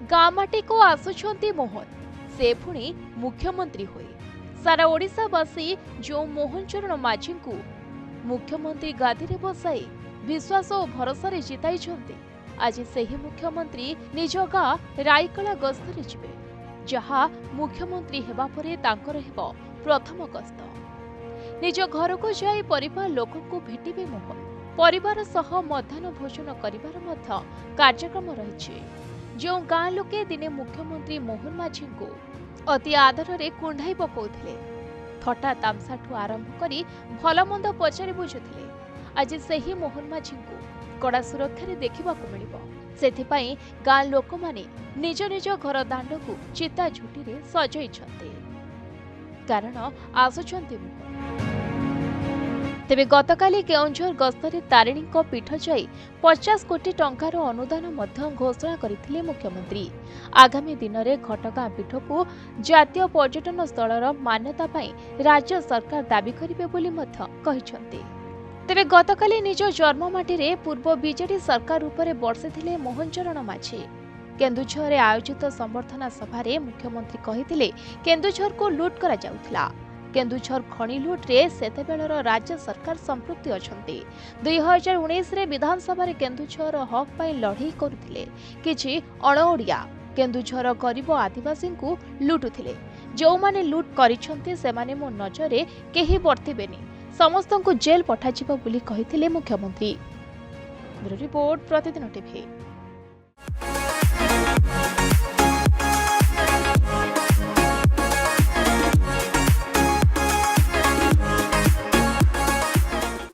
गामाटी को आसुछंती मोहन से पुणी मुख्यमंत्री होए सारा ओडिशावासी जो मोहन चरण माझी को मुख्यमंत्री गादी रे बसाई विश्वास और भरोसा जिताई आज सही मुख्यमंत्री निज गाँ रायकला गस्तरे जिबे जहा मुख्यमंत्री हेबा परे तांकर हेबो प्रथम गस्त निज घर को जाई परिवार लोक को भेटिबे मोहन परिवार सह मध्याह्न भोजन करिवार मध्य कार्यक्रम रहिछि जो गाँ लोके दिने मुख्यमंत्री मोहन माझी को अति आदर रे कुंढाई पकाउथिले थटा तामसाठू आरंभ करी भलमंद पचारि बुझुथिले आज सही मोहन माझी को कड़ा सुरक्षा रे देखिबाकू मिलिबो सेथिपाई गाँ लोक माने निज निज घर दांड को चिता झुटी रे सजैछन्ते कारण आसुछन्ते तेबे गतकाली केउंझर गस्तरे तारिणी पीठ जाई 50 कोटी टंकार अनुदान मध्य घोषणा करथिले मुख्यमंत्री आगामी दिन में घटगां पीठ को जातीय पर्यटन स्थलर मान्यता पाई राज्य सरकार दाबी करिवे बोली मध्य कहिसन्ते तेबे गतकाली निज जन्ममाटी रे पूर्व बीजेडी सरकार उपरे बर्षिथिले मोहन चरण माझी केन्दुझर आयोजित संबर्धना सभा रे मुख्यमंत्री कहिथिले केन्दुझर को लूट करा जाउथिला केन्दुझर खणी लूट रे सेतेबेलर राज्य सरकार संपृक्ति अछंती 2019 रे विधानसभा रे केन्दुझर हक पाई लढई करुथिले किछि अणओडिया केन्दुझर गरीब आदिवासी को लुटुथिले जो माने लूट करिसंती सेमाने मो नजरे केही वर्तिबेनी समस्त को जेल पठाजिबो बोली कहिथिले मुख्यमंत्री। ब्यूरो रिपोर्ट प्रतिदिन टीवी।